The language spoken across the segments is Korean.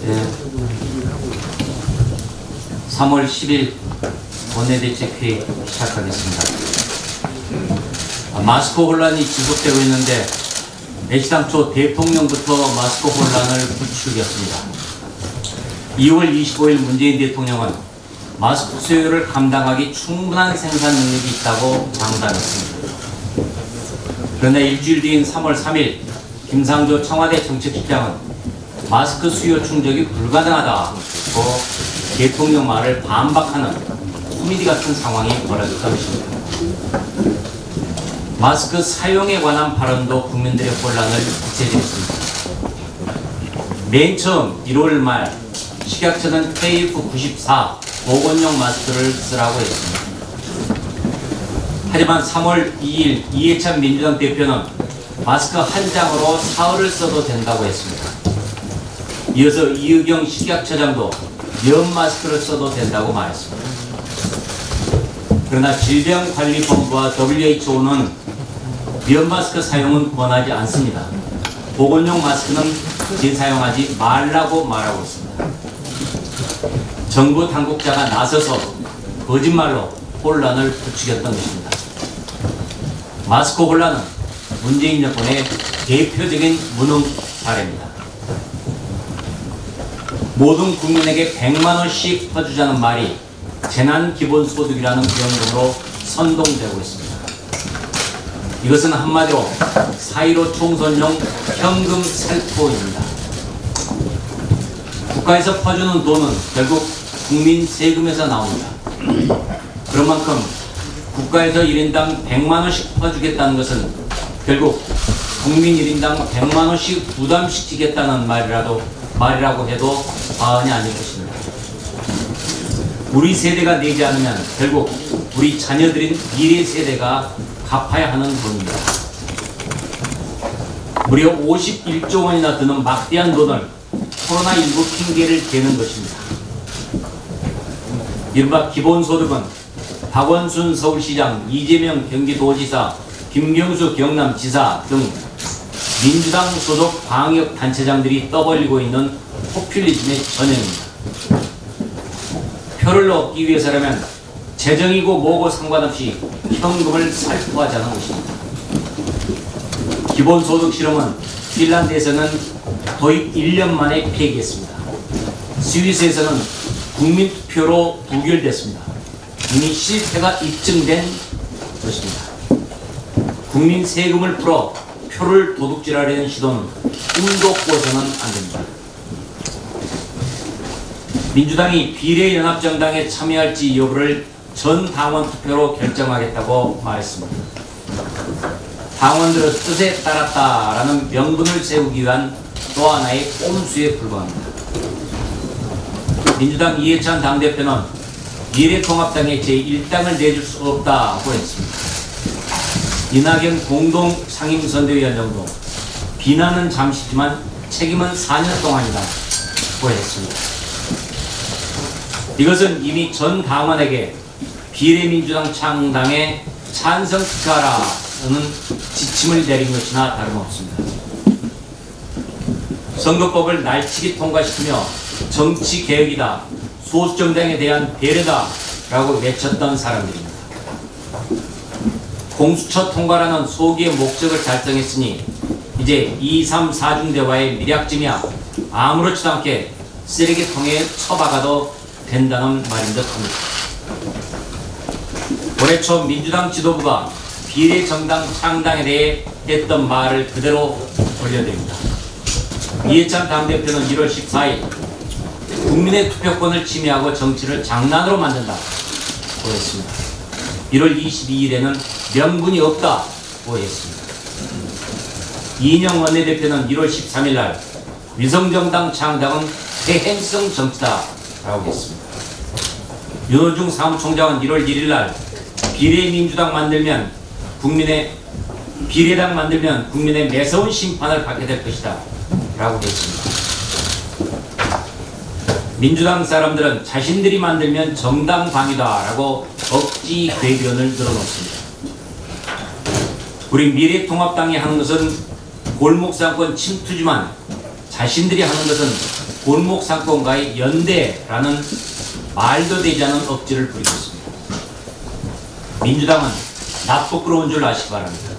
네. 3월 10일 원내대책회의 시작하겠습니다. 마스크 혼란이 지속되고 있는데 애시당초 대통령부터 마스크 혼란을 부추겼습니다. 2월 25일 문재인 대통령은 마스크 수요를 감당하기 충분한 생산 능력이 있다고 장담했습니다. 그러나 일주일 뒤인 3월 3일 김상조 청와대 정책실장은 마스크 수요 충족이 불가능하다고 대통령 말을 반박하는 코미디 같은 상황이 벌어졌다고 했습니다. 마스크 사용에 관한 발언도 국민들의 혼란을 구체화했습니다. 맨 처음 1월 말 식약처는 KF94 보건용 마스크를 쓰라고 했습니다. 하지만 3월 2일 이해찬 민주당 대표는 마스크 한 장으로 사흘을 써도 된다고 했습니다. 이어서 이의경 식약처장도 면 마스크를 써도 된다고 말했습니다. 그러나 질병관리본부와 WHO는 면 마스크 사용은 권하지 않습니다. 보건용 마스크는 재사용하지 말라고 말하고 있습니다. 정부 당국자가 나서서 거짓말로 혼란을 부추겼던 것입니다. 마스크 혼란은 문재인 정권의 대표적인 무능 사례입니다. 모든 국민에게 100만 원씩 퍼주자는 말이 재난기본소득이라는 명목으로 선동되고 있습니다. 이것은 한마디로 4.15 총선용 현금 살포입니다. 국가에서 퍼주는 돈은 결국 국민 세금에서 나옵니다. 그런 만큼 국가에서 1인당 100만 원씩 퍼주겠다는 것은 결국 국민 1인당 100만 원씩 부담시키겠다는 말이라고 해도 과언이 아닐 것입니다. 우리 세대가 내지 않으면 결국 우리 자녀들인 미래 세대가 갚아야 하는 돈입니다. 무려 51조 원이나 드는 막대한 돈을 코로나19 핑계를 대는 것입니다. 이른바 기본소득은 박원순 서울시장, 이재명 경기도지사, 김경수 경남지사 등 민주당 소속 광역단체장들이 떠벌리고 있는 포퓰리즘의 전형입니다. 표를 얻기 위해서라면 재정이고 뭐고 상관없이 현금을 살포하자는 것입니다. 기본소득 실험은 핀란드에서는 도입 1년 만에 폐기했습니다. 스위스에서는 국민투표로 부결됐습니다. 이미 실패가 입증된 것입니다. 국민 세금을 풀어 표를 도둑질하려는 시도는 꿈도 꿔서는 안 됩니다. 민주당이 비례연합정당에 참여할지 여부를 전 당원 투표로 결정하겠다고 말했습니다. 당원들의 뜻에 따랐다라는 명분을 세우기 위한 또 하나의 꼼수에 불과합니다. 민주당 이해찬 당대표는 미래통합당에 제1당을 내줄 수 없다고 했습니다. 이낙연 공동상임선대위원장도 비난은 잠시지만 책임은 4년 동안이라고 했습니다. 이것은 이미 전 당원에게 비례민주당 창당에 찬성 투표하라는 지침을 내린 것이나 다름없습니다. 선거법을 날치기 통과시키며 정치개혁이다, 소수정당에 대한 배려다 라고 외쳤던 사람들입니다. 공수처 통과라는 소기의 목적을 달성했으니 이제 2, 3, 4중 대화의 미략쯤이야 아무렇지도 않게 쓰레기통에 처박아도 된다는 말인 듯 합니다. 올해 초 민주당 지도부가 비례정당 창당에 대해 했던 말을 그대로 돌려드립니다. 이해찬 당대표는 1월 14일 국민의 투표권을 침해하고 정치를 장난으로 만든다고 했습니다. 1월 22일에는 명분이 없다고 했습니다. 이인영 원내대표는 1월 13일 날 위성정당 창당은 대행성 정치다라고 했습니다. 윤호중 사무총장은 1월 1일 날 비례민주당 만들면 비례당 만들면 국민의 매서운 심판을 받게 될 것이다 라고 했습니다. 민주당 사람들은 자신들이 만들면 정당 방위다 라고 억지 궤변을 늘어놓습니다. 우리 미래통합당이 하는 것은 골목상권 침투지만 자신들이 하는 것은 골목상권과의 연대라는 말도 되지 않은 억지를 부리고 있습니다. 민주당은 낯부끄러운 줄 아시기 바랍니다.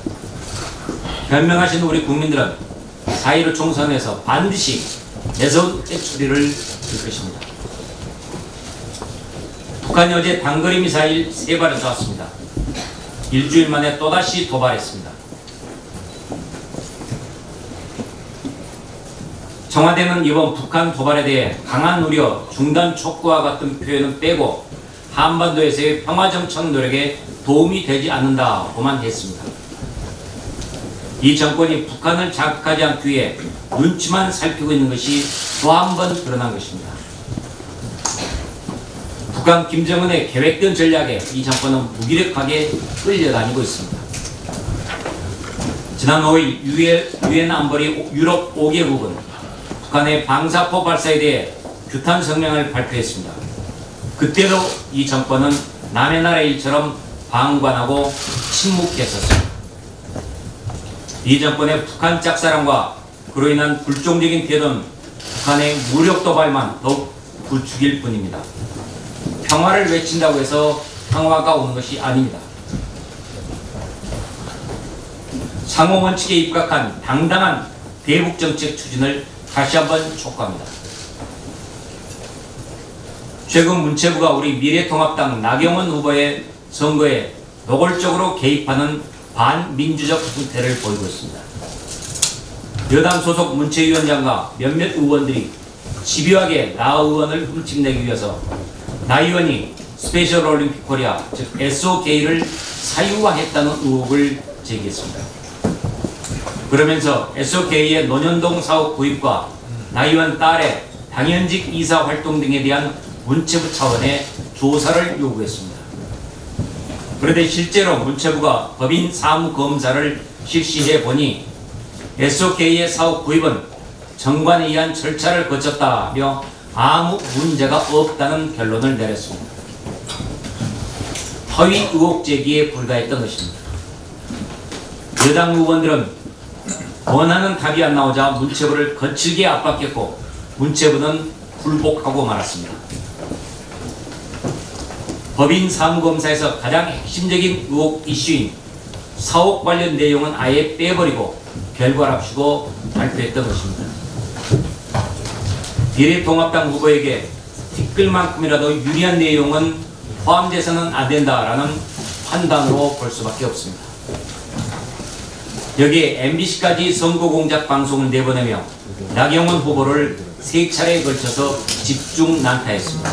변명하신 우리 국민들은 4.15 총선에서 반드시 매서운 떼처리를 줄 것입니다. 북한이 어제 단거리 미사일 3발을 쐈습니다. 일주일 만에 또다시 도발했습니다. 청와대는 이번 북한 도발에 대해 강한 우려, 중단 촉구와 같은 표현은 빼고 한반도에서의 평화정착 노력에 도움이 되지 않는다고만 했습니다. 이 정권이 북한을 자극하지 않기 위해 눈치만 살피고 있는 것이 또 한 번 드러난 것입니다. 북한 김정은의 계획된 전략에 이 정권은 무기력하게 끌려다니고 있습니다. 지난 5일 유엔 안보리 유럽 5개국은 북한의 방사포 발사에 대해 규탄 성명을 발표했습니다. 그때도 이 정권은 남의 나라의 일처럼 방관하고 침묵했었습니다. 이 정권의 북한 짝사랑과 그로 인한 불종적인 태도는 북한의 무력 도발만 더욱 부추길 뿐입니다. 평화를 외친다고 해서 평화가 오는 것이 아닙니다. 상호 원칙에 입각한 당당한 대북 정책 추진을 다시 한번 촉구합니다. 최근 문체부가 우리 미래통합당 나경원 후보의 선거에 노골적으로 개입하는 반민주적 행태를 보이고 있습니다. 여당 소속 문체위원장과 몇몇 의원들이 집요하게 나 의원을 흠집내기 위해서 나 의원이 스페셜 올림픽 코리아 즉 SOK를 사유화했다는 의혹을 제기했습니다. 그러면서 SOK의 논현동 사업 구입과 나 의원 딸의 당연직 이사 활동 등에 대한 문체부 차원의 조사를 요구했습니다. 그런데 실제로 문체부가 법인 사무검사를 실시해 보니 SOK의 사업 구입은 정관에 의한 절차를 거쳤다며 아무 문제가 없다는 결론을 내렸습니다. 허위 의혹 제기에 불과했던 것입니다. 여당 의원들은 원하는 답이 안 나오자 문체부를 거칠게 압박했고 문체부는 굴복하고 말았습니다. 법인 사무검사에서 가장 핵심적인 의혹 이슈인 사옥 관련 내용은 아예 빼버리고 결과랍시고 발표했던 것입니다. 미래통합당 후보에게 티끌만큼이라도 유리한 내용은 포함돼서는 안 된다라는 판단으로 볼 수밖에 없습니다. 여기에 MBC까지 선거 공작 방송을 내보내며 나경원 후보를 3차례에 걸쳐서 집중 난타했습니다.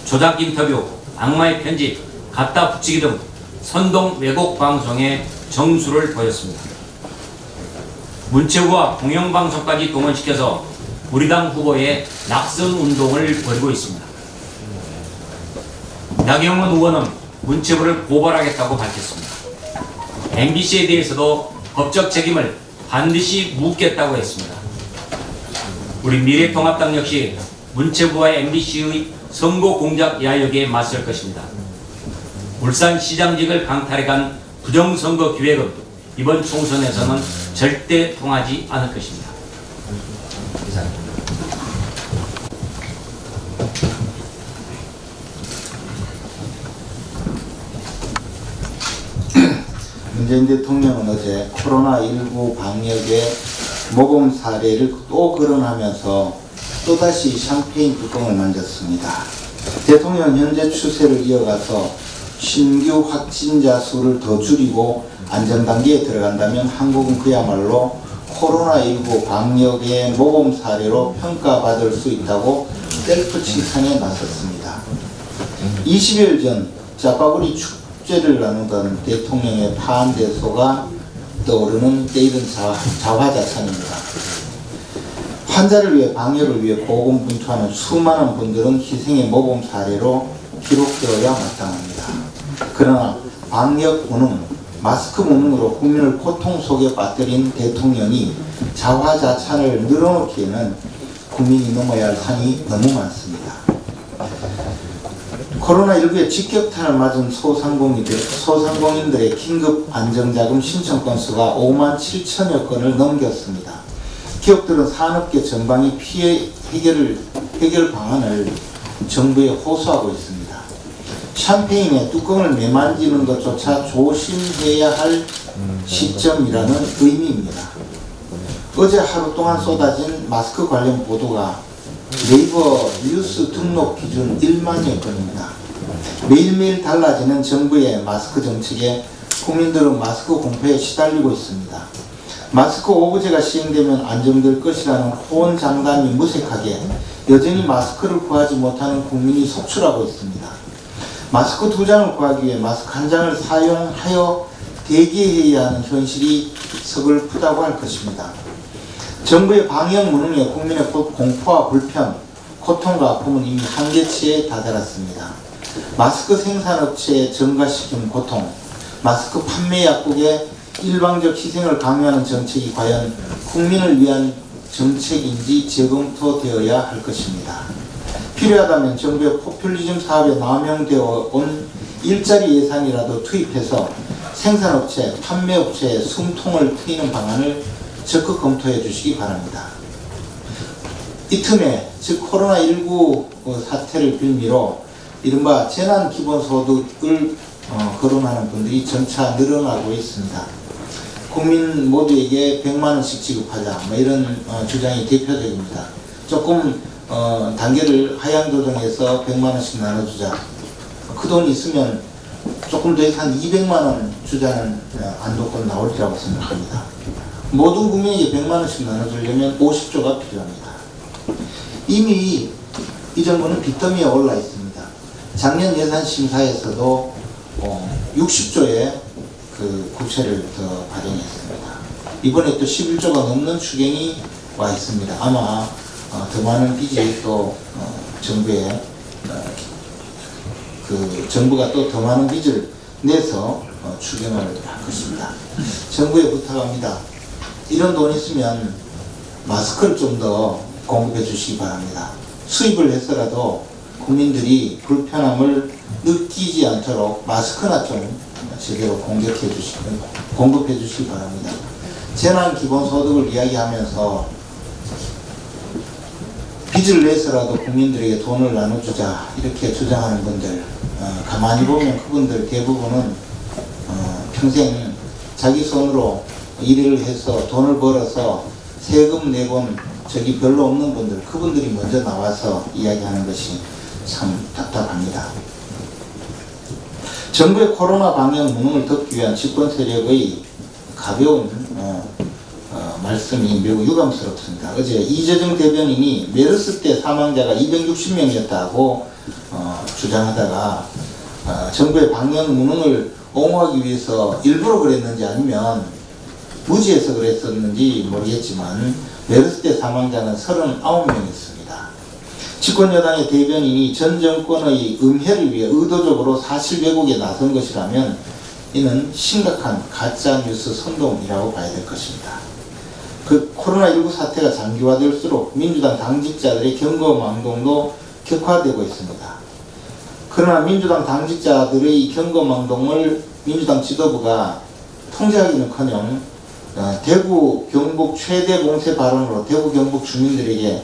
조작 인터뷰, 악마의 편집, 갖다 붙이기 등 선동 왜곡 방송에 정수를 보였습니다. 문체부와 공영방송까지 동원시켜서 우리 당 후보의 낙선 운동을 벌이고 있습니다. 나경원 의원은 문체부를 고발하겠다고 밝혔습니다. MBC에 대해서도 법적 책임을 반드시 묻겠다고 했습니다. 우리 미래통합당 역시 문체부와 MBC의 선거 공작 야욕에 맞설 것입니다. 울산시장직을 강탈해간 부정선거 기획은 이번 총선에서는 절대 통하지 않을 것입니다. 이상입니다. 문재인 대통령은 어제 코로나19 방역의 모범 사례를 또 거론하면서 또다시 샴페인 뚜껑을 만졌습니다. 대통령은 현재 추세를 이어가서 신규 확진자 수를 더 줄이고 안전단계에 들어간다면 한국은 그야말로 코로나19 방역의 모범 사례로 평가받을 수 있다고 셀프 칭찬에 나섰습니다. 20일 전 자바구리 축제를 나누던 대통령의 파한대소가 떠오르는 때이른 자화자찬입니다. 환자를 위해 방역을 위해 고군분투하는 수많은 분들은 희생의 모범 사례로 기록되어야 마땅합니다. 그러나 방역 무능, 마스크 무능으로 국민을 고통 속에 빠뜨린 대통령이 자화자찬을 늘어놓기에는 국민이 넘어야 할 산이 너무 많습니다. 코로나19에 직격탄을 맞은 소상공인들의 긴급 안정자금 신청 건수가 5만 7천여 건을 넘겼습니다. 기업들은 산업계 전방위 피해 해결 방안을 정부에 호소하고 있습니다. 샴페인의 뚜껑을 매만지는 것조차 조심해야 할 시점이라는 의미입니다. 어제 하루 동안 쏟아진 마스크 관련 보도가 네이버 뉴스 등록 기준 1만여 건입니다. 매일매일 달라지는 정부의 마스크 정책에 국민들은 마스크 공포에 시달리고 있습니다. 마스크 오브제가 시행되면 안정될 것이라는 호언장담이 무색하게 여전히 마스크를 구하지 못하는 국민이 속출하고 있습니다. 마스크 2장을 구하기 위해 마스크 1장을 사용하여 대기해야 하는 현실이 서글프다고 할 것입니다. 정부의 방역 무능에 국민의 공포와 불편, 고통과 아픔은 이미 한계치에 다다랐습니다. 마스크 생산업체에 증가시킨 고통, 마스크 판매 약국의 일방적 희생을 강요하는 정책이 과연 국민을 위한 정책인지 재검토되어야 할 것입니다. 필요하다면 정부의 포퓰리즘 사업에 남용되어 온 일자리 예산이라도 투입해서 생산업체, 판매업체의 숨통을 트이는 방안을 적극 검토해 주시기 바랍니다. 이 틈에 즉 코로나19 사태를 빌미로 이른바 재난기본소득을 거론하는 분들이 점차 늘어나고 있습니다. 국민 모두에게 100만원씩 지급하자 이런 주장이 대표적입니다. 조금 단계를 하향 조정해서 100만원씩 나눠주자. 그 돈 있으면 조금 더 해서 한 200만원 주자는 안도권 나올 거라고 생각합니다. 모든 국민에게 100만원씩 나눠주려면 50조가 필요합니다. 이미 이 정부는 빚더미에 올라 있습니다. 작년 예산심사에서도 60조의 그 국채를 더 발행했습니다. 이번에 또 11조가 넘는 추경이 와 있습니다. 아마 더 많은 빚이 또 정부에 정부가 또 더 많은 빚을 내서 추경을 할 것입니다. 정부에 부탁합니다. 이런 돈 있으면 마스크를 좀 더 공급해 주시기 바랍니다. 수입을 해서라도 국민들이 불편함을 느끼지 않도록 마스크나 좀 제대로 공급해 주시기 바랍니다. 재난기본소득을 이야기하면서 빚을 내서라도 국민들에게 돈을 나눠주자 이렇게 주장하는 분들 가만히 보면 그분들 대부분은 평생 자기 손으로 일을 해서 돈을 벌어서 세금 내본 적이 별로 없는 분들, 그분들이 먼저 나와서 이야기하는 것이 참 답답합니다. 정부의 코로나 방역 무능을 덮기 위한 집권 세력의 가벼운 말씀이 매우 유감스럽습니다. 어제 이재정 대변인이 메르스 때 사망자가 260명이었다고 주장하다가 정부의 방역 무능을 옹호하기 위해서 일부러 그랬는지 아니면 무지해서 그랬었는지 모르겠지만 메르스 때 사망자는 39명이었습니다. 집권여당의 대변인이 전 정권의 음해를 위해 의도적으로 사실 왜곡에 나선 것이라면 이는 심각한 가짜뉴스 선동이라고 봐야 될 것입니다. 그 코로나19 사태가 장기화될수록 민주당 당직자들의 경거망동도 격화되고 있습니다. 그러나 민주당 당직자들의 경거망동을 민주당 지도부가 통제하기는커녕 대구 경북 최대 공세 발언으로 대구 경북 주민들에게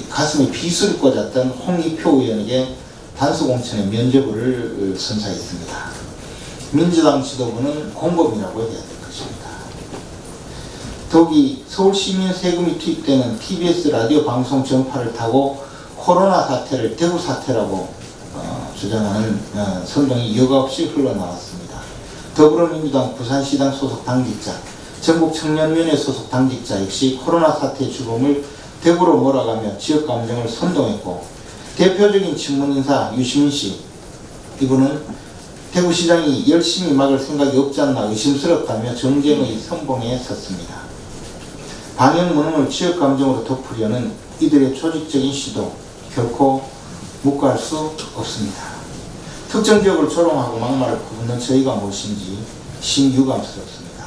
가슴에 비수를 꽂았던 홍익표 의원에게 단수공천의 면죄부를 선사했습니다. 민주당 지도부는 공범이라고 해야 될 것입니다. 더욱이 서울시민 세금이 투입되는 TBS 라디오 방송 전파를 타고 코로나 사태를 대구 사태라고 주장하는 선동이 여과없이 흘러나왔습니다. 더불어민주당 부산시당 소속 당직자, 전국청년위원회 소속 당직자 역시 코로나 사태의 주범을 대구로 몰아가며 지역 감정을 선동했고, 대표적인 친문인사 유시민씨, 이분은 대구시장이 열심히 막을 생각이 없지 않나 의심스럽다며 정쟁의 선봉에 섰습니다. 방역 무능을 지역 감정으로 덮으려는 이들의 조직적인 시도 결코 묵과할 수 없습니다. 특정 지역을 조롱하고 막말을 퍼붓는 저희가 무엇인지 심유감스럽습니다.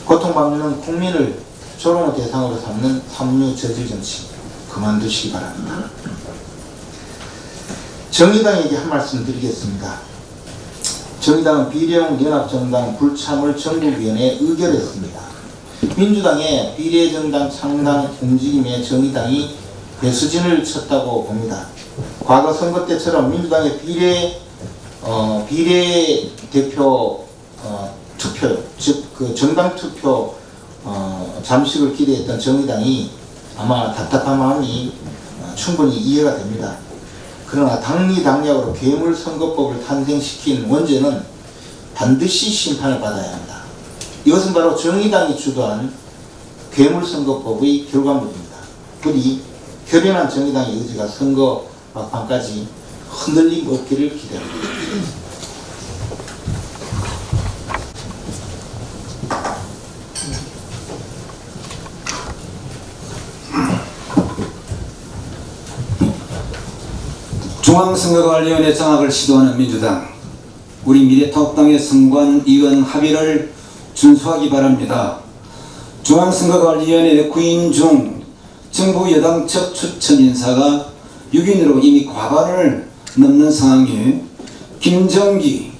고통받는 국민을 조롱의 대상으로 삼는 삼류 저질 정치 그만두시기 바랍니다. 정의당에게 한 말씀 드리겠습니다. 정의당은 비례형 연합정당 불참을 전국위원회에 의결했습니다. 민주당의 비례정당 창당 움직임에 정의당이 배수진을 쳤다고 봅니다. 과거 선거 때처럼 민주당의 비례대표 투표, 즉 그 정당 투표 잠식을 기대했던 정의당이 아마 답답한 마음이 충분히 이해가 됩니다. 그러나 당리당략으로 괴물선거법을 탄생시킨 원죄는 반드시 심판을 받아야 합니다. 이것은 바로 정의당이 주도한 괴물선거법의 결과물입니다. 부디 결연한 정의당의 의지가 선거 막판까지 흔들림 없기를 기대합니다. 중앙선거관리위원회 장악을 시도하는 민주당, 우리 미래통합당의 선관위원 합의를 준수하기 바랍니다. 중앙선거관리위원회 구인 중 정부 여당 측 추천 인사가 6인으로 이미 과반을 넘는 상황에 김정기,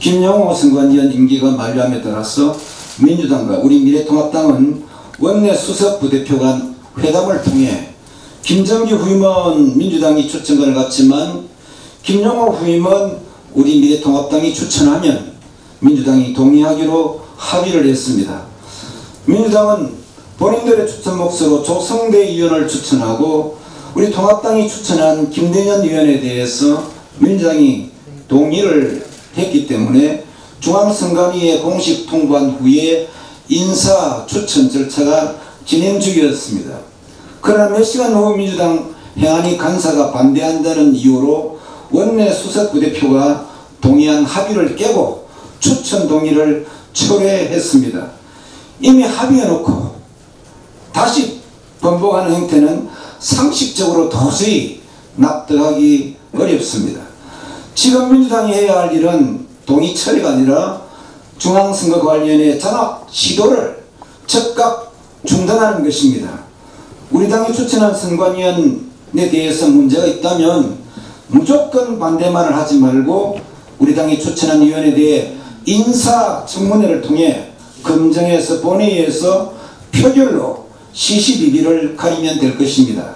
김영호 선관위원 임기가 만료함에 따라서 민주당과 우리 미래통합당은 원내 수석 부대표 간 회담을 통해 김정기 후임은 민주당이 추천권을 갖지만 김영호 후임은 우리 미래통합당이 추천하면 민주당이 동의하기로 합의를 했습니다. 민주당은 본인들의 추천 몫으로 조성대 의원을 추천하고 우리 통합당이 추천한 김대년 의원에 대해서 민주당이 동의를 했기 때문에 중앙선관위에 공식 통보한 후에 인사 추천 절차가 진행 중이었습니다. 그러나 몇 시간 후 민주당 행안위 간사가 반대한다는 이유로 원내 수석 부대표가 동의한 합의를 깨고 추천 동의를 철회했습니다. 이미 합의해놓고 다시 번복하는 형태는 상식적으로 도저히 납득하기 어렵습니다. 지금 민주당이 해야 할 일은 동의 처리가 아니라 중앙선거관리위원회 장악 시도를 즉각 중단하는 것입니다. 우리 당이 추천한 선관위원에 대해서 문제가 있다면 무조건 반대만을 하지 말고 우리 당이 추천한 위원에 대해 인사청문회를 통해 검증해서 본회의에서 표결로 시시비비를 가리면 될 것입니다.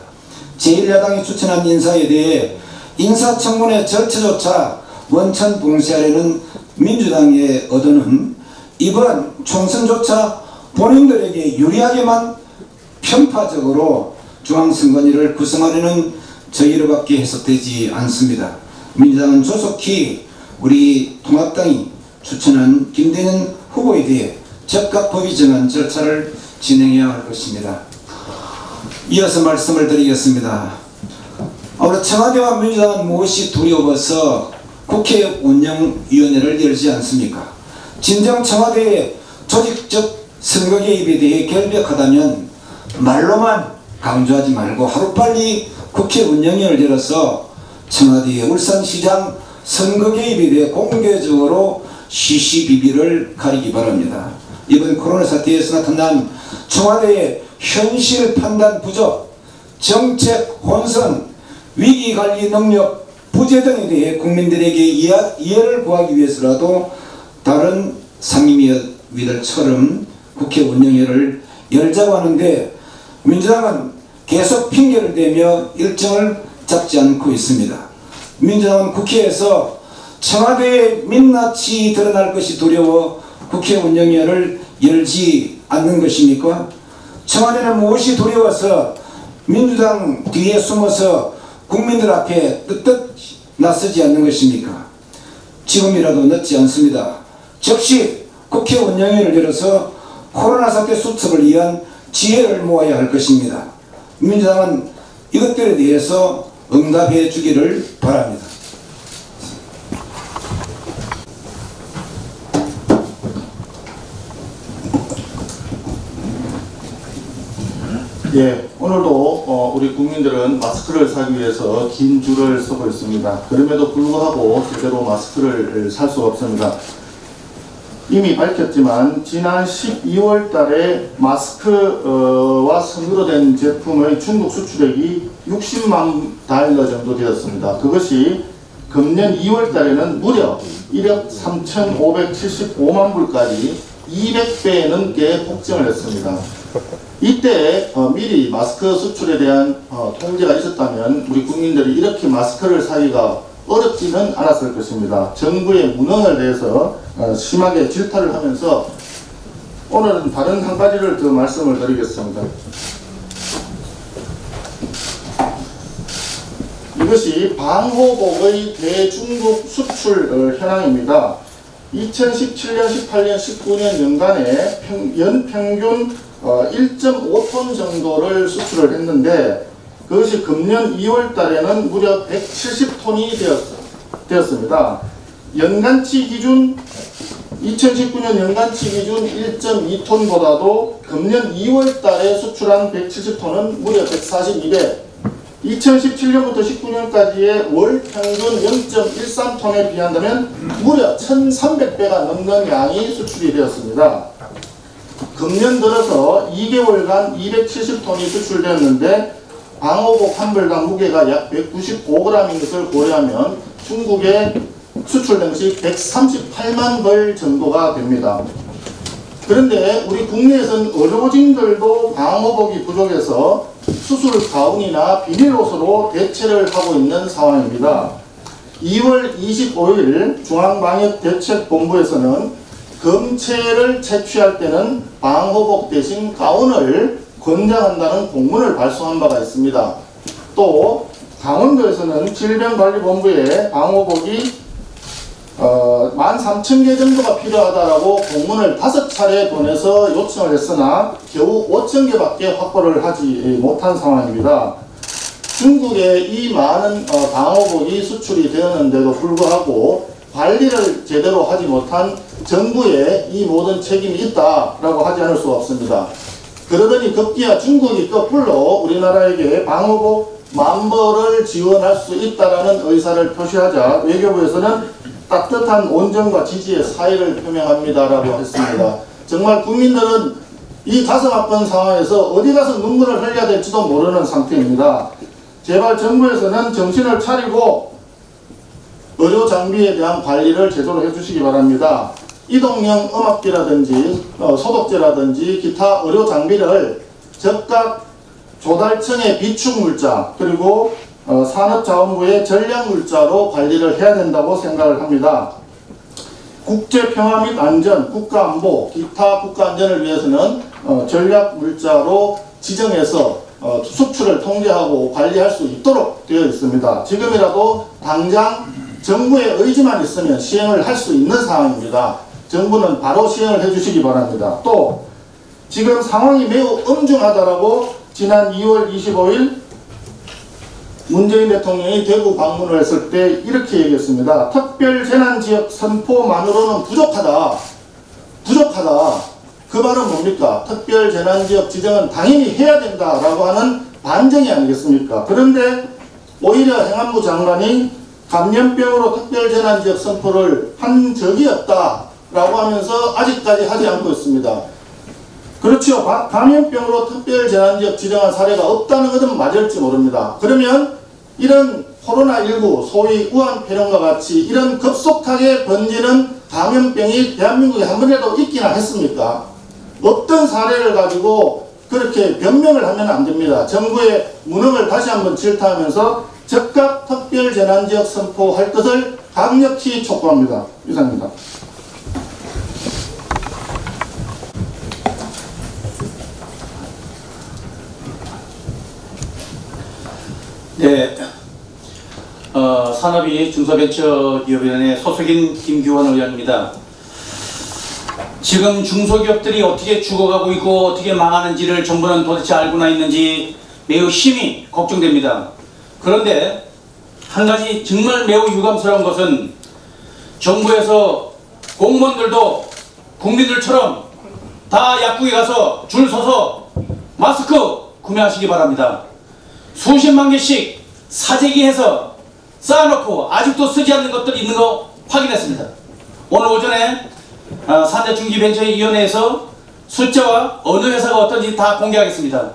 제1야당이 추천한 인사에 대해 인사청문회 절차조차 원천봉쇄하려는 민주당의 의도는 이번 총선조차 본인들에게 유리하게만 편파적으로 중앙선관위를 구성하려는 저희로밖에 해석되지 않습니다. 민주당은 조속히 우리 통합당이 추천한 김대년 후보에 대해 즉각 법이 정한 절차를 진행해야 할 것입니다. 이어서 말씀을 드리겠습니다. 우리 청와대와 민주당은 무엇이 두려워서 국회 운영위원회를 열지 않습니까? 진정 청와대의 조직적 선거 개입에 대해 결백하다면 말로만 강조하지 말고 하루빨리 국회 운영위원회를 열어서 청와대의 울산시장 선거 개입에 대해 공개적으로 시시비비를 가리기 바랍니다. 이번 코로나 사태에서 나타난 청와대의 현실 판단 부족, 정책 혼선, 위기관리 능력 부재 등에 대해 국민들에게 이해를 구하기 위해서라도 다른 상임위들처럼 국회 운영회를 열자고 하는데 민주당은 계속 핑계를 대며 일정을 잡지 않고 있습니다. 민주당은 국회에서 청와대의 민낯이 드러날 것이 두려워 국회 운영위원회를 열지 않는 것입니까? 청와대는 무엇이 두려워서 민주당 뒤에 숨어서 국민들 앞에 뜨뜻 나서지 않는 것입니까? 지금이라도 늦지 않습니다. 즉시 국회 운영위원회를 열어서 코로나 사태 수습을 위한 지혜를 모아야 할 것입니다. 민주당은 이것들에 대해서 응답해 주기를 바랍니다. 예, 오늘도 우리 국민들은 마스크를 사기 위해서 긴 줄을 서고 있습니다. 그럼에도 불구하고 제대로 마스크를 살 수가 없습니다. 이미 밝혔지만 지난 12월 달에 마스크와 선으로 된 제품의 중국 수출액이 60만 달러 정도 되었습니다. 그것이 금년 2월 달에는 무려 1억 3,575만 불까지 200배 넘게 폭증을 했습니다. 이때 미리 마스크 수출에 대한 통제가 있었다면 우리 국민들이 이렇게 마스크를 사기가 어렵지는 않았을 것입니다. 정부의 무능을 대해서 심하게 질타를 하면서 오늘은 다른 한 가지를 더 말씀을 드리겠습니다. 이것이 방호복의 대중국 수출 현황입니다. 2017년, 18년, 19년 연간에 연평균 1.5톤 정도를 수출을 했는데 그것이 금년 2월 달에는 무려 170톤이 되었습니다. 연간치 기준 2019년 연간치 기준 1.2톤보다도 금년 2월 달에 수출한 170톤은 무려 142배, 2017년부터 19년까지의 월 평균 0.13톤에 비한다면 무려 1,300배가 넘는 양이 수출이 되었습니다. 금년 들어서 2개월간 270톤이 수출되었는데 방호복 한 벌당 무게가 약 195g인 것을 고려하면 중국에 수출된 것이 138만 벌 정도가 됩니다. 그런데 우리 국내에서는 의료진들도 방호복이 부족해서 수술 가운이나 비닐옷으로 대체를 하고 있는 상황입니다. 2월 25일 중앙방역대책본부에서는 검체를 채취할 때는 방호복 대신 가운을 권장한다는 공문을 발송한 바가 있습니다. 또 강원도에서는 질병관리본부에 방호복이 13,000개 정도가 필요하다라고 공문을 5차례 보내서 요청을 했으나 겨우 5,000개밖에 확보를 하지 못한 상황입니다. 중국에 이 많은 방호복이 수출이 되었는데도 불구하고 관리를 제대로 하지 못한 정부에 이 모든 책임이 있다라고 하지 않을 수가 없습니다. 그러더니 급기야 중국이 거꾸로 우리나라에게 방호복 10,000벌을 지원할 수 있다라는 의사를 표시하자 외교부에서는 따뜻한 온정과 지지의 사의를 표명합니다라고 했습니다. 정말 국민들은 이 가슴 아픈 상황에서 어디 가서 눈물을 흘려야 될지도 모르는 상태입니다. 제발 정부에서는 정신을 차리고 의료 장비에 대한 관리를 제대로 해주시기 바랍니다. 이동형 음압기라든지 소독제라든지 기타 의료 장비를 즉각 조달청의 비축물자 그리고 산업자원부의 전략물자로 관리를 해야 된다고 생각을 합니다. 국제평화 및 안전, 국가안보, 기타 국가안전을 위해서는 전략물자로 지정해서 수출을 통제하고 관리할 수 있도록 되어 있습니다. 지금이라도 당장 정부의 의지만 있으면 시행을 할 수 있는 상황입니다. 정부는 바로 시행을 해주시기 바랍니다. 또 지금 상황이 매우 엄중하다라고 지난 2월 25일 문재인 대통령이 대구 방문을 했을 때 이렇게 얘기했습니다. 특별재난지역 선포만으로는 부족하다. 그 말은 뭡니까? 특별재난지역 지정은 당연히 해야 된다라고 하는 반증이 아니겠습니까? 그런데 오히려 행안부 장관이 감염병으로 특별재난지역 선포를 한 적이 없다라고 하면서 아직까지 하지 않고 있습니다. 그렇죠. 감염병으로 특별재난지역 지정한 사례가 없다는 것은 맞을지 모릅니다. 그러면 이런 코로나19 소위 우한폐렴과 같이 이런 급속하게 번지는 감염병이 대한민국에 한 번이라도 있기나 했습니까? 어떤 사례를 가지고 그렇게 변명을 하면 안 됩니다. 정부의 무능을 다시 한번 질타하면서 즉각 특별재난지역 선포할 것을 강력히 촉구합니다. 이상입니다. 네, 산업이 중소벤처기업위원회 소속인 김규원 의원입니다. 지금 중소기업들이 어떻게 죽어가고 있고 어떻게 망하는지를 정부는 도대체 알고나 있는지 매우 심히 걱정됩니다. 그런데 한 가지 정말 매우 유감스러운 것은 정부에서 공무원들도 국민들처럼 다 약국에 가서 줄 서서 마스크 구매하시기 바랍니다. 수십만 개씩 사재기해서 쌓아놓고 아직도 쓰지 않는 것들이 있는 거 확인했습니다. 오늘 오전에 산자중기벤처위원회에서 숫자와 어느 회사가 어떤지 다 공개하겠습니다.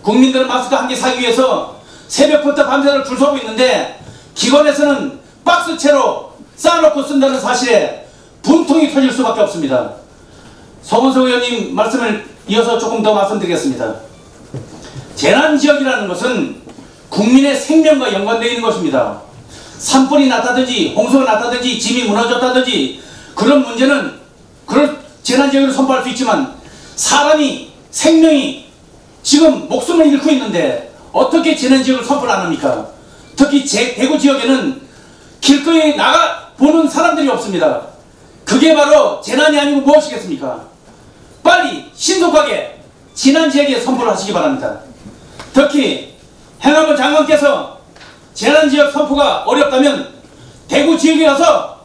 국민들은 마스크 한 개 사기 위해서 새벽부터 밤새도록 줄 서고 있는데 기관에서는 박스채로 쌓아놓고 쓴다는 사실에 분통이 터질 수밖에 없습니다. 서원석 의원님 말씀을 이어서 조금 더 말씀드리겠습니다. 재난지역이라는 것은 국민의 생명과 연관되어 있는 것입니다. 산불이 났다든지 홍수가 났다든지 집이 무너졌다든지 그런 문제는 그걸 재난지역으로 선포할 수 있지만 사람이 생명이 지금 목숨을 잃고 있는데 어떻게 재난지역을 선포를 안 합니까? 특히 대구 지역에는 길거리에 나가 보는 사람들이 없습니다. 그게 바로 재난이 아니고 무엇이겠습니까? 빨리 신속하게 재난지역에 선포를 하시기 바랍니다. 특히 행안부 장관께서 재난지역 선포가 어렵다면 대구 지역에 가서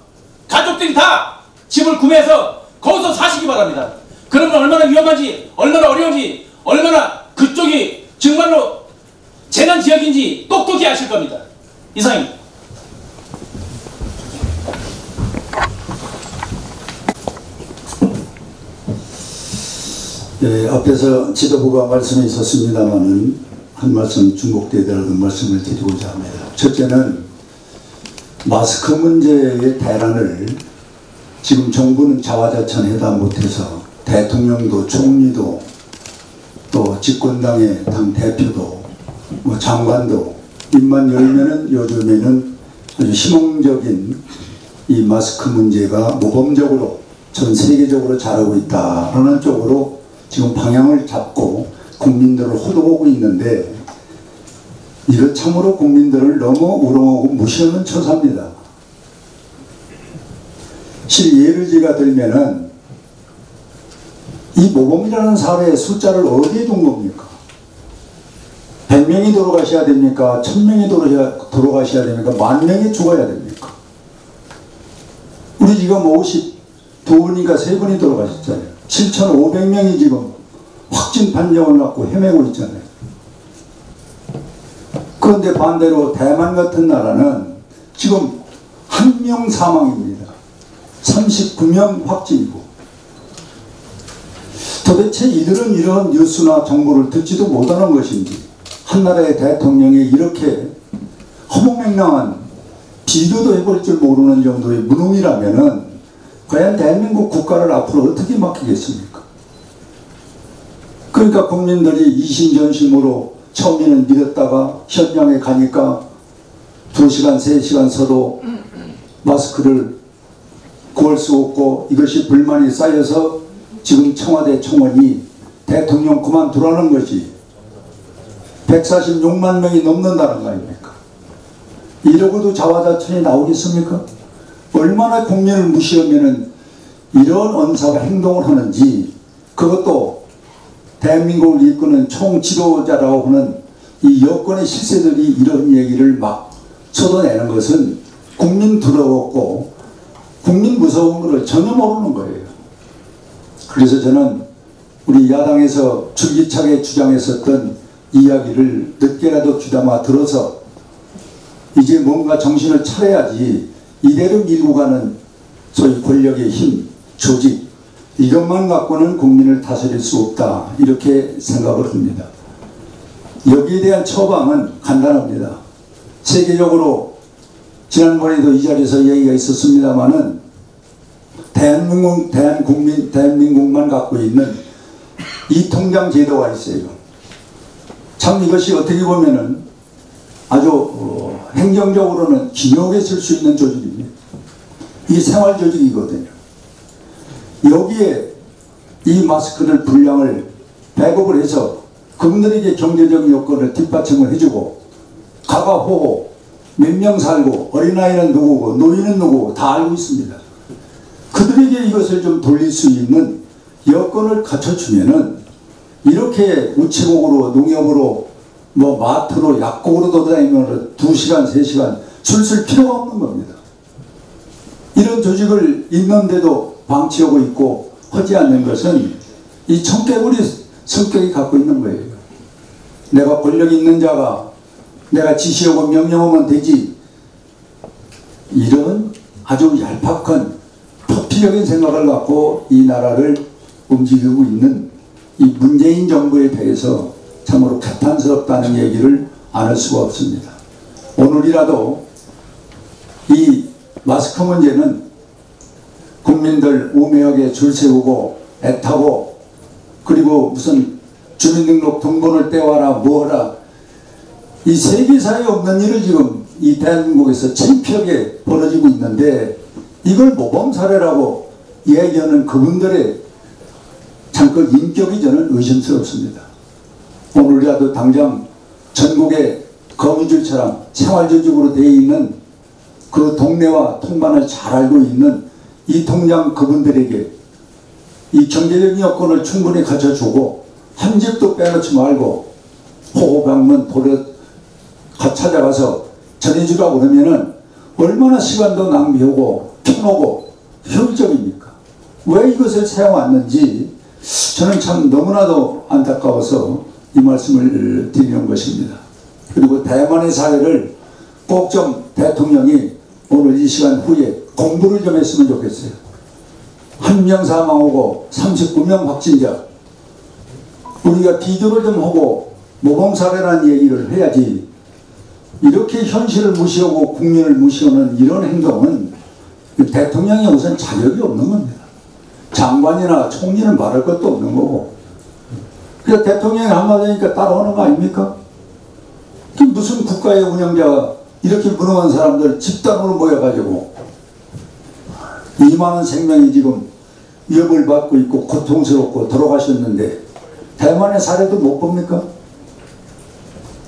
가족들이 다 집을 구매해서 거기서 사시기 바랍니다. 그러면 얼마나 위험한지, 얼마나 어려운지, 얼마나 그쪽이 정말로 재난지역인지 똑똑히 아실 겁니다. 이상입니다. 예, 앞에서 지도부가 말씀이 있었습니다마는 한 말씀 중복되더라도 말씀을 드리고자 합니다. 첫째는 마스크 문제의 대란을 지금 정부는 자화자찬하다 못해서 대통령도 총리도 또 집권당의 당 대표도 뭐 장관도 입만 열면은 요즘에는 아주 희망적인 이 마스크 문제가 모범적으로 전 세계적으로 잘하고 있다라는 쪽으로 지금 방향을 잡고 국민들을 호도하고 있는데 이거 참으로 국민들을 너무 우롱하고 무시하는 처사입니다. 실 예를 제가 들면은 이 모범이라는 사회의 숫자를 어디에 둔 겁니까? 100명이 돌아가셔야 됩니까? 1000명이 돌아가셔야 됩니까? 10,000명이 죽어야 됩니까? 우리 지금 52분이니까 3분이 돌아가셨잖아요. 7,500명이 지금 확진 판정을 받고 헤매고 있잖아요. 그런데 반대로 대만 같은 나라는 지금 1명 사망입니다. 39명 확진이고. 도대체 이들은 이런 뉴스나 정보를 듣지도 못하는 것인지 한 나라의 대통령이 이렇게 허무맹랑한 비교도 해볼 줄 모르는 정도의 무능이라면은 과연 대한민국 국가를 앞으로 어떻게 맡기겠습니까? 그러니까 국민들이 이심전심으로 처음에는 믿었다가 현장에 가니까 2시간, 3시간 서도 마스크를 구할 수 없고 이것이 불만이 쌓여서 지금 청와대 청원이 대통령 그만두라는 것이 146만 명이 넘는다는 거 아닙니까? 이러고도 자화자찬이 나오겠습니까? 얼마나 국민을 무시하면은 이런 언사가 행동을 하는지 그것도 대한민국을 이끄는 총지도자라고 하는 이 여권의 실세들이 이런 얘기를 막 쏟아내는 것은 국민 두려웠고 국민 무서운 것을 전혀 모르는 거예요. 그래서 저는 우리 야당에서 줄기차게 주장했었던 이야기를 늦게라도 귀담아 들어서 이제 뭔가 정신을 차려야지 이대로 밀고 가는 소위 권력의 힘, 조직 이것만 갖고는 국민을 다스릴 수 없다 이렇게 생각을 합니다. 여기에 대한 처방은 간단합니다. 세계적으로 지난번에도 이 자리에서 얘기가 있었습니다마는 대한민국만 갖고 있는 이 통장 제도가 있어요. 참 이것이 어떻게 보면은 아주 행정적으로는 gin욕에 쓸 수 있는 조직입니다. 이게 생활 조직이거든요. 여기에 이 마스크를 분량을 배급을 해서 그분들에게 경제적 여건을 뒷받침을 해주고 가가호호 몇 명 살고 어린아이는 누구고 노인은 누구고 다 알고 있습니다. 그들에게 이것을 좀 돌릴 수 있는 여건을 갖춰주면은 이렇게 우체국으로 농협으로 뭐 마트로 약국으로 돌아다니면 2시간 3시간 줄 쓸 필요가 없는 겁니다. 이런 조직을 있는데도 방치하고 있고 하지 않는 것은 이 청개구리 성격이 갖고 있는 거예요. 내가 권력 있는 자가 내가 지시하고 명령하면 되지. 이런 아주 얄팍한 포피적인 생각을 갖고 이 나라를 움직이고 있는 이 문재인 정부에 대해서 참으로 개탄스럽다는 얘기를 안 할 수가 없습니다. 오늘이라도 이 마스크 문제는 국민들 우매하게 줄 세우고 애타고 그리고 무슨 주민등록 등본을 떼와라 뭐라 이 세계사에 없는 일을 지금 이 대한민국에서 창피하게 벌어지고 있는데 이걸 모범사례라고 얘기하는 그분들의 잠깐 인격이 저는 의심스럽습니다. 오늘이라도 당장 전국의 거미줄처럼 생활조직으로 되어 있는 그 동네와 통반을 잘 알고 있는 이 통장 그분들에게 이 경제적인 여건을 충분히 갖춰주고 한 집도 빼놓지 말고 호호방문 찾아가서 전해주라고 그러면은 얼마나 시간도 낭비하고 편하고 효율적입니까? 왜 이것을 사용하는지 저는 참 너무나도 안타까워서 이 말씀을 드리는 것입니다. 그리고 대만의 사례를 꼭 좀 대통령이 오늘 이 시간 후에 공부를 좀 했으면 좋겠어요. 1명 사망하고 39명 확진자. 우리가 비교를 좀 하고 모범사례라는 얘기를 해야지 이렇게 현실을 무시하고 국민을 무시하는 이런 행동은 대통령이 우선 자격이 없는 겁니다. 장관이나 총리는 말할 것도 없는 거고 그래서 대통령이 한마디 하니까 따라오는 거 아닙니까? 무슨 국가의 운영자가 이렇게 무능한 사람들 집단으로 모여가지고 2만원 생명이 지금 위협을 받고 있고 고통스럽고 돌아가셨는데 대만의 사례도 못 봅니까?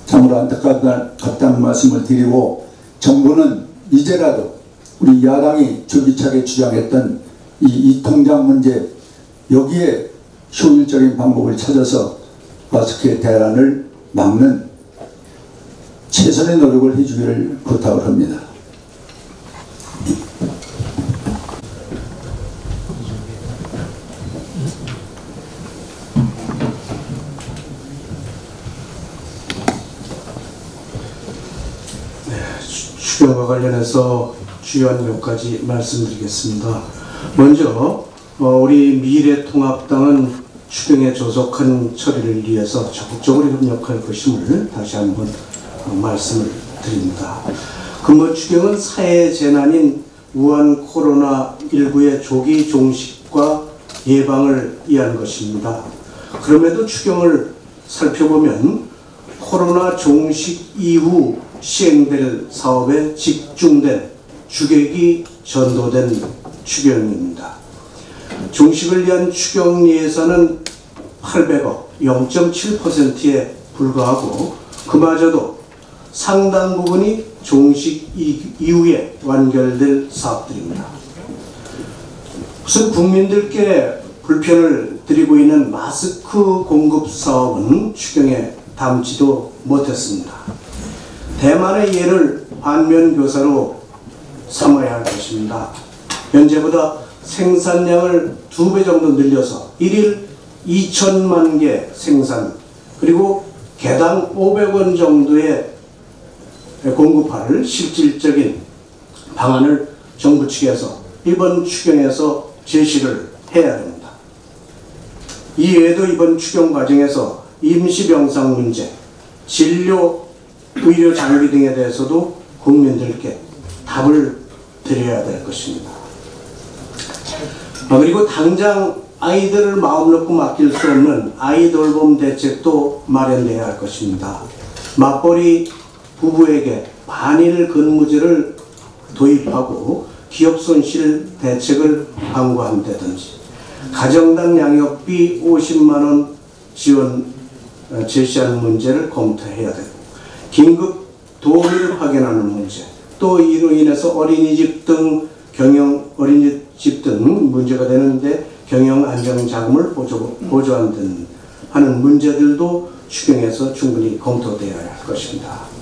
참으로 안타깝다는 말씀을 드리고 정부는 이제라도 우리 야당이 줄기차게 주장했던 이 통장 문제 여기에 효율적인 방법을 찾아서 마스크의 대란을 막는 최선의 노력을 해주기를 부탁을 합니다. 추경과 관련해서 주요한 몇 가지 말씀드리겠습니다. 먼저 우리 미래통합당은 추경의 조속한 처리를 위해서 적극적으로 협력할 것임을 다시 한번 말씀을 드립니다. 추경은 사회 재난인 우한 코로나19의 조기 종식과 예방을 위한 것입니다. 그럼에도 추경을 살펴보면 코로나 종식 이후 시행될 사업에 집중된 주객이 전도된 추경입니다. 종식을 위한 추경 예산은 800억, 0.7%에 불과하고 그마저도 상당 부분이 종식 이후에 완결될 사업들입니다. 우선 국민들께 불편을 드리고 있는 마스크 공급 사업은 추경에 담지도 못했습니다. 대만의 예를 반면교사로 삼아야 할 것입니다. 현재보다 생산량을 2배 정도 늘려서 1일 2천만 개 생산 그리고 개당 500원 정도의 공급할 실질적인 방안을 정부 측에서 이번 추경에서 제시를 해야 됩니다. 이외에도 이번 추경 과정에서 임시병상 문제, 진료, 의료 장비 등에 대해서도 국민들께 답을 드려야 될 것입니다. 그리고 당장 아이들을 마음 놓고 맡길 수 없는 아이 돌봄 대책도 마련돼야 할 것입니다. 맞벌이 부부에게 반일 근무제를 도입하고 기업 손실 대책을 강구한다든지 가정당 양육비 50만원 지원 제시하는 문제를 검토해야 되고 긴급 도움을 확인하는 문제 또 이로 인해서 어린이집 등 문제가 되는데 경영 안정 자금을 보조하는 하는 문제들도 추경에서 충분히 검토되어야 할 것입니다.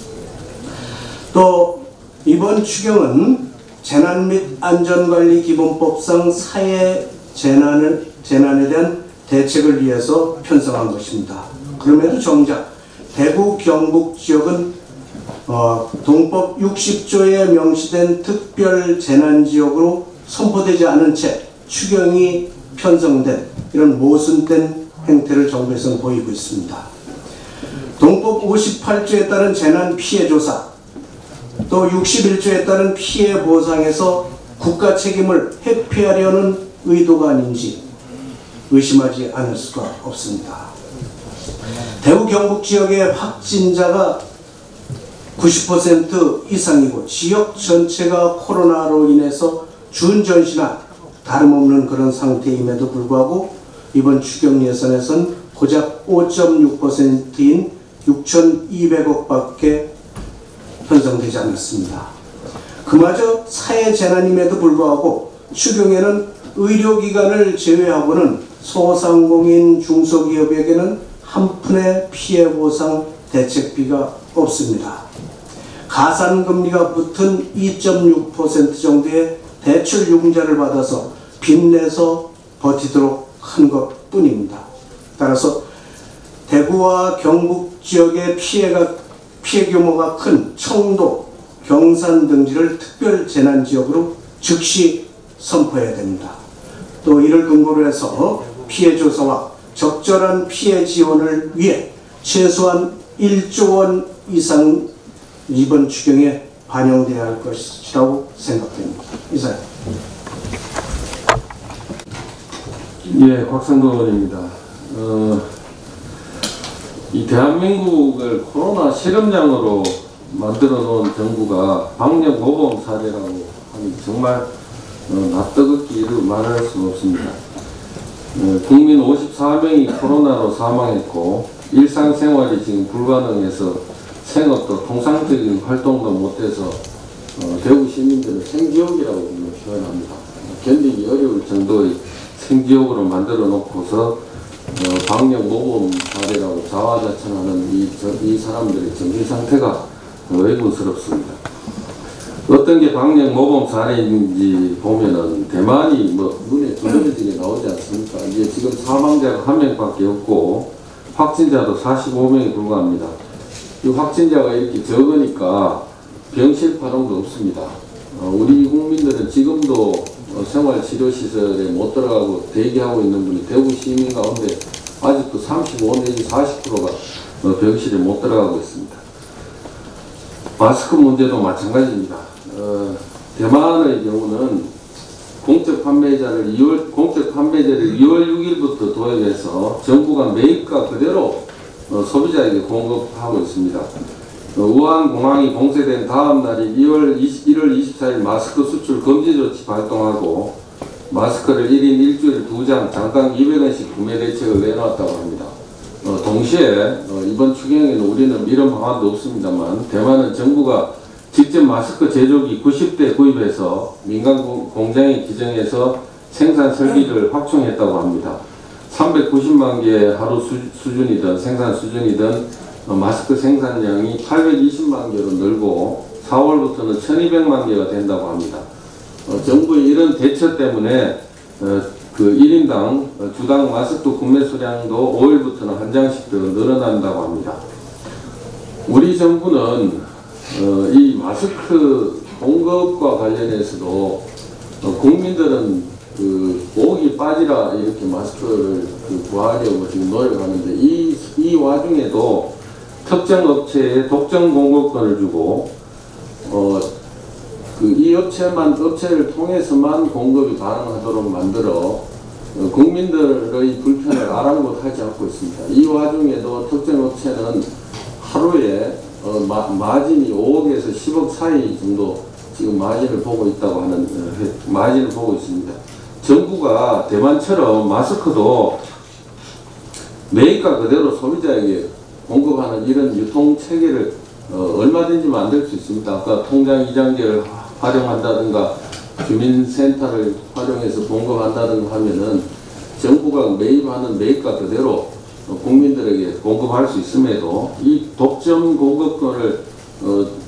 또 이번 추경은 재난 및 안전관리 기본법상 사회 재난에 대한 대책을 위해서 편성한 것입니다. 그럼에도 정작 대구 경북 지역은 동법 60조에 명시된 특별 재난지역으로 선포되지 않은 채 추경이 편성된 이런 모순된 행태를 정부에서는 보이고 있습니다. 동법 58조에 따른 재난 피해 조사 또 61조에 따른 피해 보상에서 국가 책임을 회피하려는 의도가 아닌지 의심하지 않을 수가 없습니다. 대구 경북 지역의 확진자가 90% 이상이고 지역 전체가 코로나로 인해서 준전시나 다름없는 그런 상태임에도 불구하고 이번 추경 예산에선 고작 5.6%인 6,200억밖에 편성되지 않았습니다. 그마저 사회재난임에도 불구하고 추경에는 의료기관을 제외하고는 소상공인 중소기업에게는 한 푼의 피해보상 대책비가 없습니다. 가산금리가 붙은 2.6% 정도의 대출 융자를 받아서 빚내서 버티도록 한 것뿐입니다. 따라서 대구와 경북 지역의 피해 규모가 큰 청도, 경산 등지를 특별 재난 지역으로 즉시 선포해야 됩니다. 또 이를 근거로 해서 피해 조사와 적절한 피해 지원을 위해 최소한 1조 원 이상 이번 추경에 반영돼야 할 것이라고 생각됩니다. 이상. 예, 곽상도 의원입니다. 이 대한민국을 코로나 실험장으로 만들어 놓은 정부가 방역 모범 사례라고 하니 정말 낯뜨겁기를 말할 수 없습니다. 국민 54명이 코로나로 사망했고 일상생활이 지금 불가능해서 생업도 통상적인 활동도 못해서 대구 시민들은 생지옥이라고 표현합니다. 견디기 어려울 정도의 생지옥으로 만들어 놓고서 방역 모범 사례라고 자화자찬하는 이 사람들의 정신 상태가 의문스럽습니다. 어떤 게 방역 모범 사례인지 보면은 대만이 눈에 두드러지게 나오지 않습니까? 이게 지금 사망자가 1명밖에 없고 확진자도 45명에 불과합니다. 이 확진자가 이렇게 적으니까 병실 파동도 없습니다. 우리 국민들은 지금도 생활치료시설에 못 들어가고 대기하고 있는 분이 대구 시민 가운데 아직도 35 내지 40%가 병실에 못 들어가고 있습니다. 마스크 문제도 마찬가지입니다. 대만의 경우는 공적 판매제를 2월 6일부터 도입해서 정부가 매입가 그대로 소비자에게 공급하고 있습니다. 우한 공항이 봉쇄된 다음 날인 1월 24일 마스크 수출 금지 조치 발동하고 마스크를 1인 일주일에 2장 장당 200원씩 구매 대책을 내놓았다고 합니다. 동시에 이번 추경에는 우리는 이런 방안도 없습니다만 대만은 정부가 직접 마스크 제조기 90대 구입해서 민간 공장에 기증해서 생산 설비를 확충했다고 합니다. 390만 개 하루 수준이든 생산 수준이든 마스크 생산량이 820만 개로 늘고 4월부터는 1200만 개가 된다고 합니다. 정부의 이런 대처 때문에 그 1인당 주당 마스크 구매 수량도 5일부터는 한 장씩 더 늘어난다고 합니다. 우리 정부는 이 마스크 공급과 관련해서도 국민들은 그 목이 빠지라 이렇게 마스크를 구하려고 지금 노력하는데 이 와중에도 특정 업체에 독점 공급권을 주고 이 업체를 통해서만 공급이 가능하도록 만들어 국민들의 불편을 아랑곳하지 않고 있습니다. 이 와중에도 특정 업체는 하루에 마진이 5억에서 10억 사이 정도 지금 마진을 보고 있다고 하는 마진을 보고 있습니다. 정부가 대만처럼 마스크도 매입가 그대로 소비자에게 공급하는 이런 유통 체계를 얼마든지 만들 수 있습니다. 아까 통장 이장제를 활용한다든가 주민센터를 활용해서 공급한다든가 하면은 정부가 매입하는 매입가 그대로 국민들에게 공급할 수 있음에도 이 독점 공급권을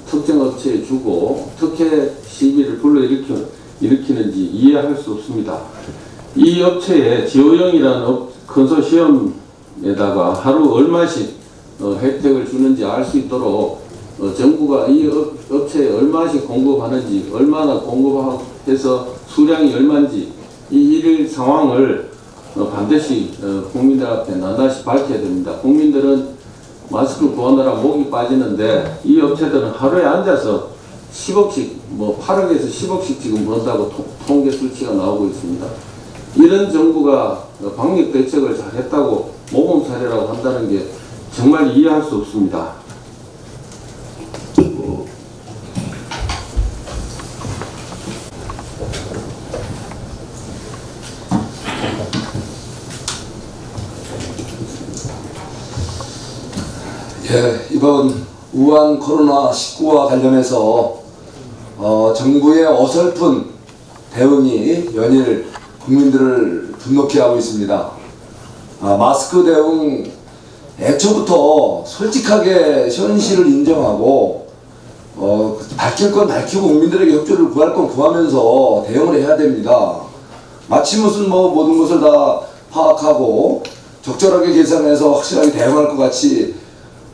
특정 업체에 주고 특혜 시비를 불러일으키는지 이해할 수 없습니다. 이 업체에 지오영이라는 컨소시엄에다가 하루 얼마씩 혜택을 주는지 알 수 있도록 정부가 이 업체에 얼마씩 공급하는지 얼마나 공급해서 수량이 얼마인지 이 일일 상황을 반드시 국민들 앞에 낱낱이 밝혀야 됩니다. 국민들은 마스크 구하느라 목이 빠지는데 이 업체들은 하루에 앉아서 10억씩, 뭐 8억에서 10억씩 지금 번다고 통계 수치가 나오고 있습니다. 이런 정부가 방역 대책을 잘했다고 모범 사례라고 한다는 게 정말 이해할 수 없습니다. 예, 이번 우한 코로나19와 관련해서 정부의 어설픈 대응이 연일 국민들을 분노케 하고 있습니다. 마스크 대응 애초부터 솔직하게 현실을 인정하고 밝힐 건 밝히고 국민들에게 협조를 구할 건 구하면서 대응을 해야 됩니다. 마치 무슨 모든 것을 다 파악하고 적절하게 계산해서 확실하게 대응할 것 같이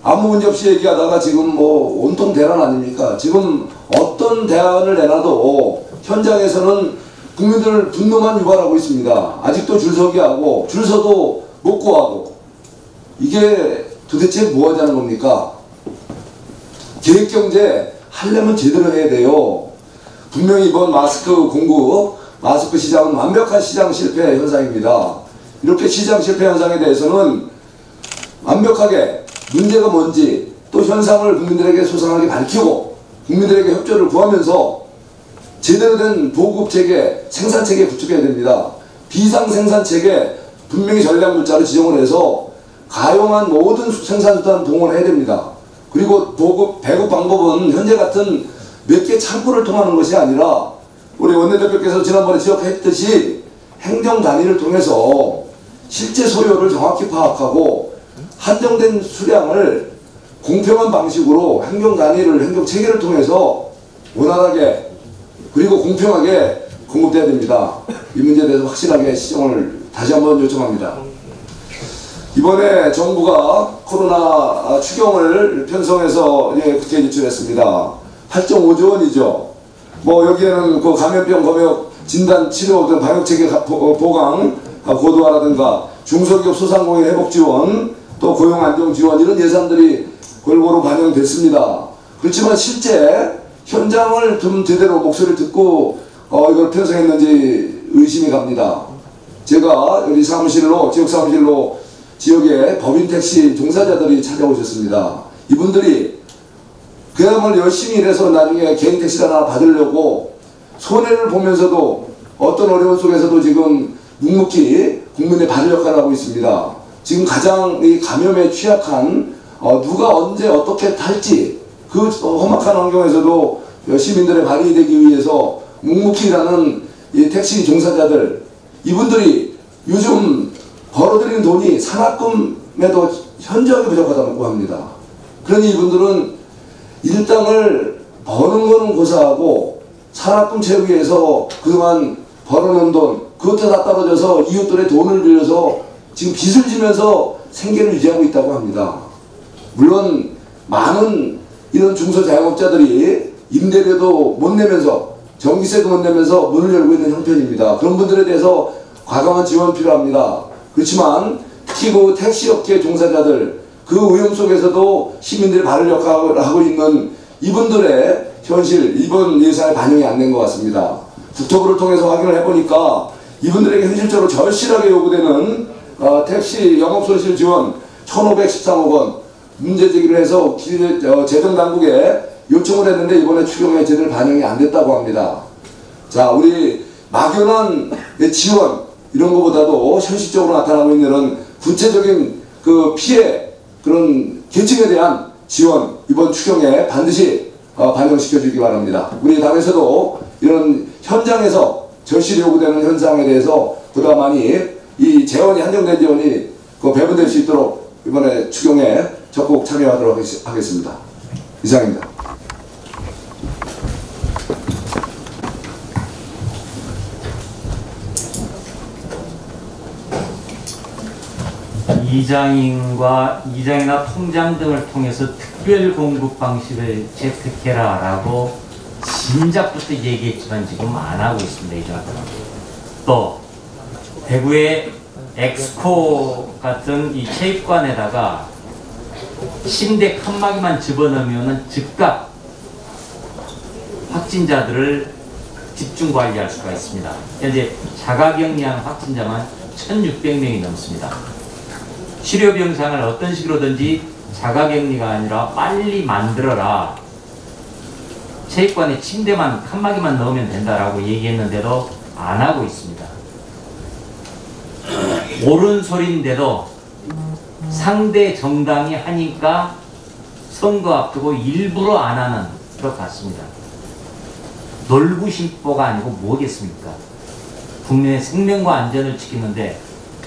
아무 문제 없이 얘기하다가 지금 온통 대란 아닙니까? 지금 어떤 대안을 내놔도 현장에서는 국민들 분노만 유발하고 있습니다. 아직도 줄서기 하고 줄서도 못 구하고 이게 도대체 뭐 하자는 겁니까? 계획경제 하려면 제대로 해야 돼요. 분명히 이번 마스크 공급, 마스크 시장은 완벽한 시장 실패 현상입니다. 이렇게 시장 실패 현상에 대해서는 완벽하게 문제가 뭔지 또 현상을 국민들에게 소상하게 밝히고 국민들에게 협조를 구하면서 제대로 된 보급체계, 생산체계 구축해야 됩니다. 비상생산체계 분명히 전략물자로 지정을 해서 가용한 모든 생산수단 동원해야 됩니다. 그리고 보급, 배급 방법은 현재 같은 몇 개 창구를 통하는 것이 아니라 우리 원내대표께서 지난번에 지적했듯이 행정단위를 통해서 실제 소요를 정확히 파악하고 한정된 수량을 공평한 방식으로 행정단위를, 행정체계를 통해서 원활하게 그리고 공평하게 공급돼야 됩니다. 이 문제에 대해서 확실하게 시정을 다시 한번 요청합니다. 이번에 정부가 코로나 추경을 편성해서 국회에 제출했습니다. 8.5조 원이죠. 여기에는 그 감염병 검역 진단 치료 등 방역체계 보강 고도화라든가 중소기업 소상공인 회복 지원 또 고용 안정 지원 이런 예산들이 골고루 반영됐습니다. 그렇지만 실제 현장을 좀 제대로 목소리를 듣고 이걸 편성했는지 의심이 갑니다. 제가 우리 사무실로 지역 사무실로 지역에 법인 택시 종사자들이 찾아오셨습니다. 이분들이 그야말로 열심히 일해서 나중에 개인 택시 하나 받으려고 손해를 보면서도 어떤 어려운 속에서도 지금 묵묵히 국민의 발을 역할을 하고 있습니다. 지금 가장 이 감염에 취약한 누가 언제 어떻게 탈지 그 험악한 환경에서도 시민들의 발이 되기 위해서 묵묵히 일하는 이 택시 종사자들 이분들이 요즘 벌어들이는 돈이 산학금에도 현저하게 부족하다고 합니다. 그러니 이분들은 일당을 버는 거는 고사하고 산학금 채우기 위해서 그동안 벌어놓은 돈 그것도 다 떨어져서 이웃들의 돈을 빌려서 지금 빚을 지면서 생계를 유지하고 있다고 합니다. 물론 많은 이런 중소자영업자들이 임대료도 못 내면서 전기세도 못 내면서 문을 열고 있는 형편입니다. 그런 분들에 대해서 과감한 지원 필요합니다. 그렇지만 특히 그 택시업계 종사자들 그 위험 속에서도 시민들이 발을 역할하고 있는 이분들의 현실 이번 예산에 반영이 안 된 것 같습니다. 국토부를 통해서 확인을 해보니까 이분들에게 현실적으로 절실하게 요구되는 택시 영업손실 지원 1,513억 원 문제 제기를 해서 재정당국에 요청을 했는데 이번에 추경에 제대로 반영이 안 됐다고 합니다. 자, 우리 막연한 지원 이런 것보다도 현실적으로 나타나고 있는 구체적인 그 피해 그런 계층에 대한 지원 이번 추경에 반드시 반영시켜 주기 바랍니다. 우리 당에서도 이런 현장에서 절실히 요구되는 현상에 대해서 보다 많이 이 재원이 한정된 재원이 배분될 수 있도록 이번에 추경에 적극 참여하도록 하겠습니다. 이상입니다. 이장이나 통장 등을 통해서 특별 공급 방식을 채택해라라고 진작부터 얘기했지만 지금 안 하고 있습니다. 이장. 또 대구의 엑스코 같은 이 체육관에다가 침대 칸막이만 집어넣으면 즉각 확진자들을 집중 관리할 수가 있습니다. 현재 자가격리한 확진자만 1,600명이 넘습니다. 치료병상을 어떤 식으로든지 자가격리가 아니라 빨리 만들어라. 체육관에 침대만 칸막이만 넣으면 된다라고 얘기했는데도 안 하고 있습니다. 옳은 소리인데도 상대 정당이 하니까 선거 앞두고 일부러 안 하는 것 같습니다. 놀부심보가 아니고 뭐겠습니까? 국민의 생명과 안전을 지키는데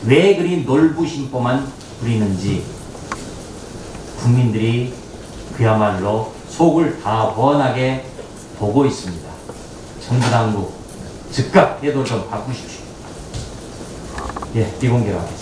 왜 그리 놀부심보만 부리는지 국민들이 그야말로 속을 다 훤하게 보고 있습니다. 정부 당국 즉각 태도 좀 바꾸십시오. 예, 비공개로 하겠습니다.